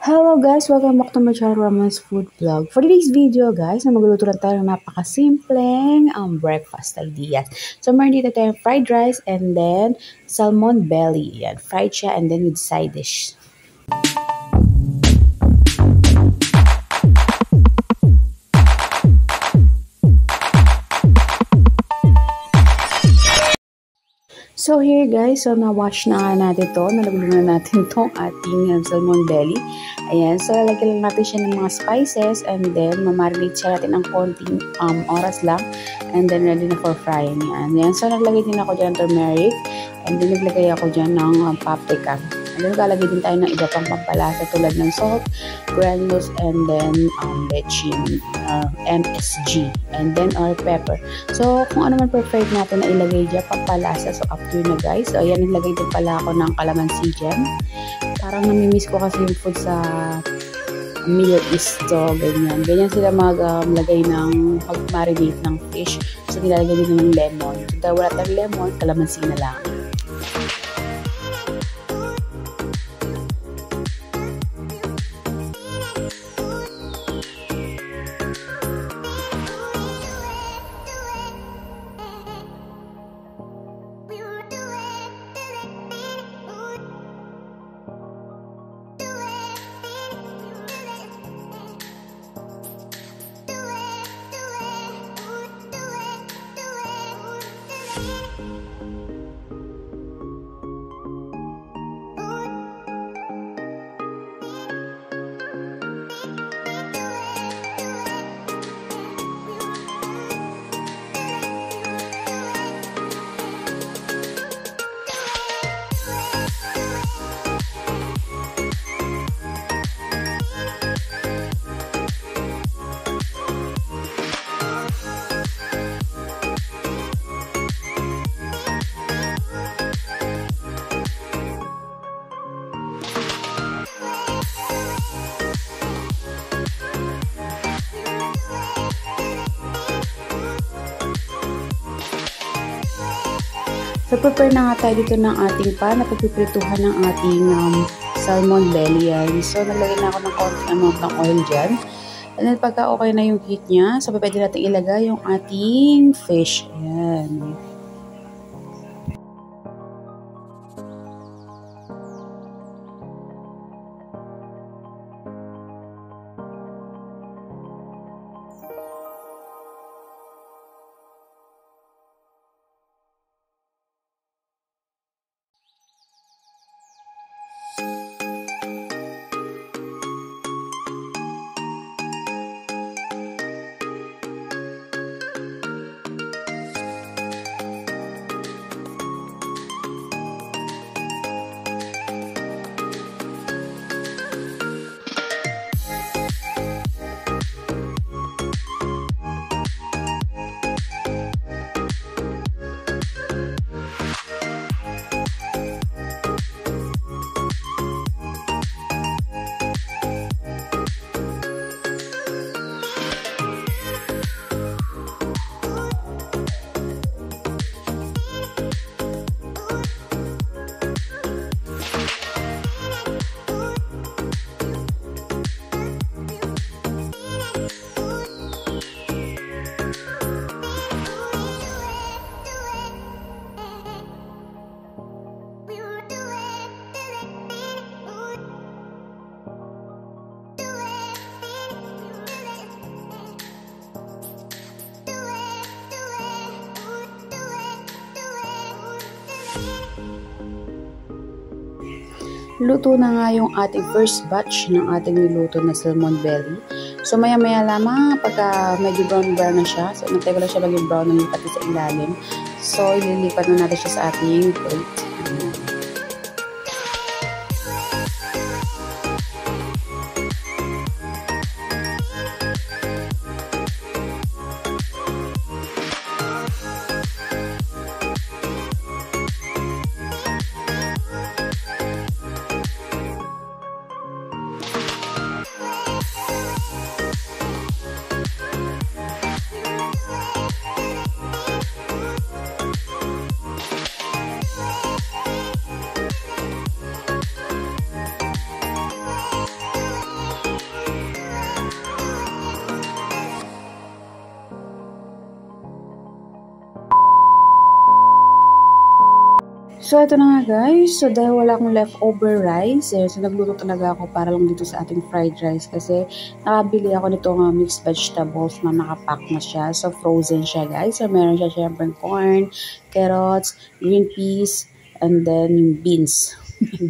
Hello guys! Welcome back to my channel, Rama's Food Vlog. For today's video guys, magluluto lang tayo ng napakasimpleng breakfast ideas. So meron dito tayong fried rice and then salmon belly. Yan, fried siya and then with side dish. So here guys, so na-wash na nga natin to, nalagyan na natin tong ating salmon belly. Ayan, so lalagyan lang natin siya ng mga spices and then mamarinate siya natin ng konting oras lang and then ready na for frying yan. Ayan, so naglagay din ako dyan ng turmeric and then naglagay ako dyan ng paprika. And then lalagay din tayo ng iba pang pampalasa tulad ng salt, granules, and then bechin, MSG, and then our pepper. So kung ano man preferred natin na ilagay dyan pampalasa, so up to you na guys. So ayan, naglagay din pala ako ng calamansi dyan. Parang namimiss ko kasi yung food sa Middle East to, ganyan. Ganyan sila maglagay ng mag-marinate ng fish. So nilalagay din ng lemon. So dahil wala tayong lemon, calamansi na lang. So, prepare na nga tayo dito ng ating pan na pagpiprituhan ng ating salmon belly. Yan. So, nalagay na ako ng konting amount ng oil dyan. And then, pagka okay na yung heat niya, so, pwede natin ilagay yung ating fish. Ayan. Luto na nga yung ating first batch ng ating niluto na salmon belly. So maya-maya lamang pagka medyo brown na siya. So nagtay ko lang siya maging brown na pati sa ilalim. So ililipat na natin siya sa ating plate. So, ito na nga guys. So, dahil wala akong leftover rice, so nagluto talaga ako para lang dito sa ating fried rice kasi nakabili ako nito ng mixed vegetables na nakapack na siya. So, frozen siya guys. So, meron siya syempre corn, carrots, green peas, and then yung beans.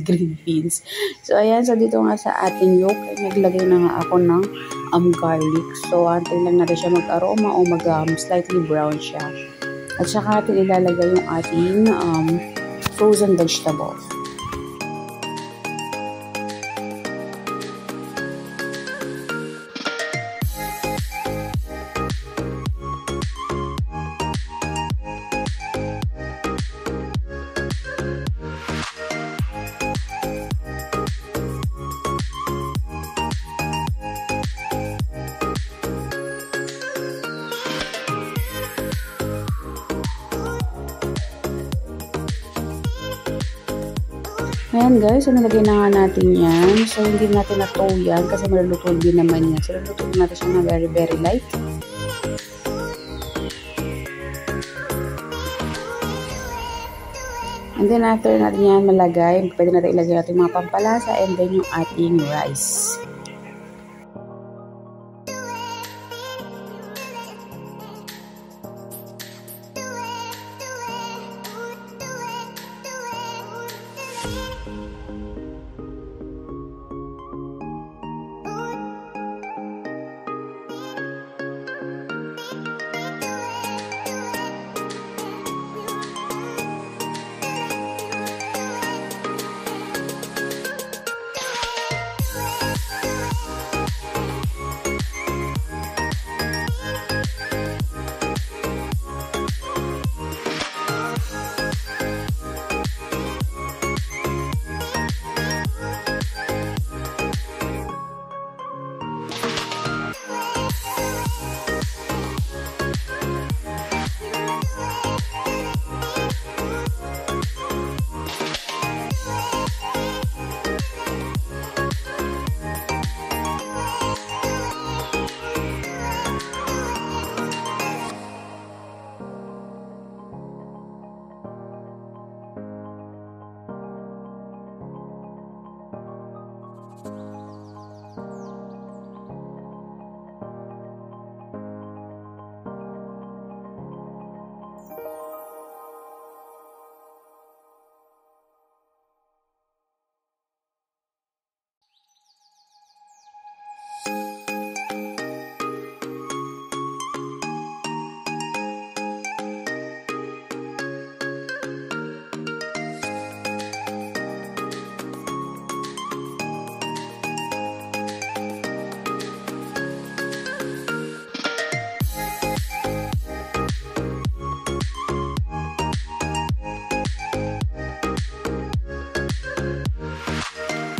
Green beans. So, ayan. So, dito nga sa ating yolk, naglagay na nga ako ng garlic. So, antayin lang natin siya mag-aroma o mag-slightly brown siya. At saka natin ilalagay yung ating frozen vegetables. Ayan guys, so nalagay na nga natin yan. So hindi natin na-tow yan kasi maluluto din naman yan. So naluluto natin siya na very very light. And then after natin yan malagay, pwede natin ilagay natin mga pampalasa and then yung ating rice.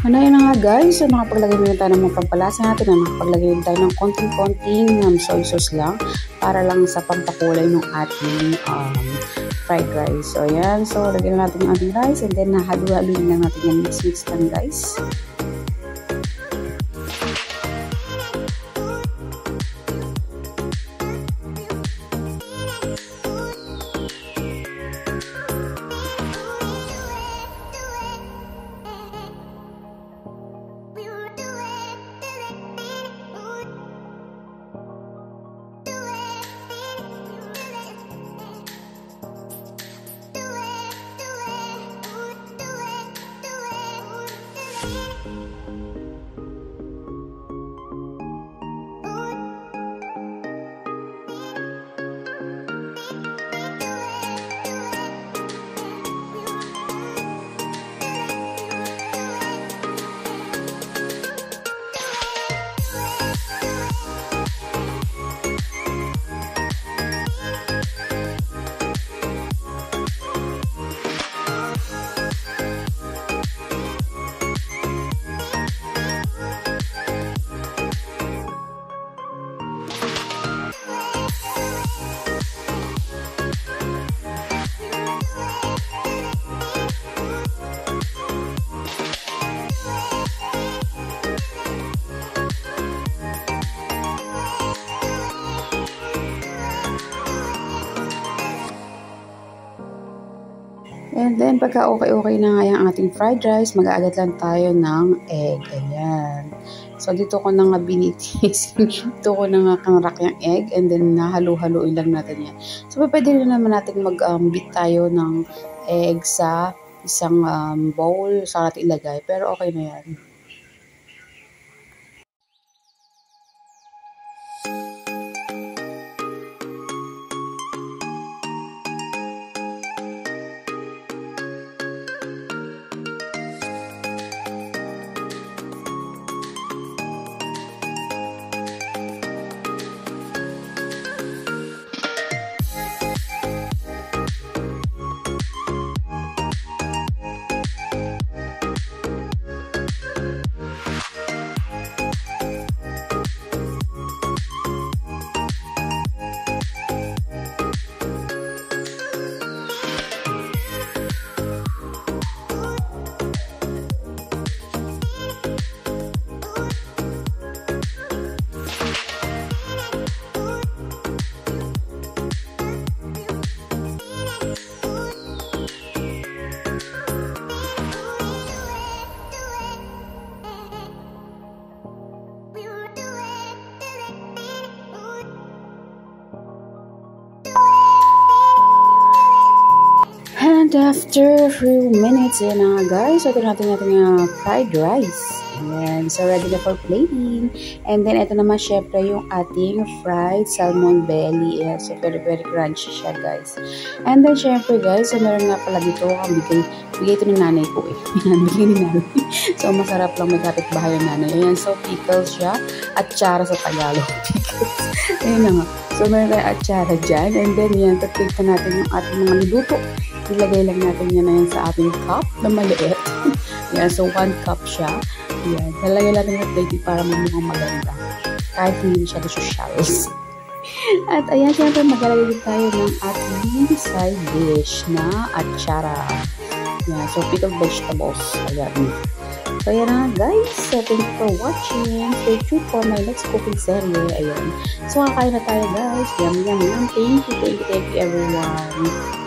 Ano yun na nga guys, so nakapaglagay na tayo ng mga pampalasa natin na nakapaglagay tayo ng konting-konting soy sauce lang para lang sa pampakulay ng ating fried rice. So ayan, so lagyan na natin yung ating rice and then nahalo-haloin lang natin yan, mix-mix lang guys. And then, pagka okay na nga yung ating fried rice, mag-aagat lang tayo ng egg. Ayan. So, dito ko na nga binitis. Dito ko na nga kanrak yung egg. And then, nahalo-haloin lang natin yan. So, pwede rin naman natin mag-beat tayo ng egg sa isang bowl. Sa natin ilagay. Pero okay na yan. And after a few minutes, yan na guys. So, ito natin yung fried rice. Ayan. So, ready na for plating. And then, ito naman syempre yung ating fried salmon belly. Ayan. So, very, very crunchy siya guys. And then, syempre guys, so meron nga pala dito ang bigay ito ng nanay ko eh. Ayan, bigay ni nanay. So, masarap lang may kapitbahay ng nanay. Ayan. So, pickles siya. Atsara sa Tagalog. Pickles. Ayan na nga. So, meron tayo atsara dyan. And then, yan, tatikta natin yung ating mga niluto. Ilagay lang natin yan na yan sa ating cup na maliit. Yan, so 1 cup siya. Yan, lalagay natin yung plate para mukhang maganda. Kahit hindi siya socials. At ayan, syempre maglalagay din tayo ng ating side dish na atsara. Yan, so pickled vegetables. Ayan. So ayan na guys. So thank you for watching. Stay tuned for my next cooking serye. Ayan. So kakain na tayo guys. Yum, yum, yum. Thank you everyone.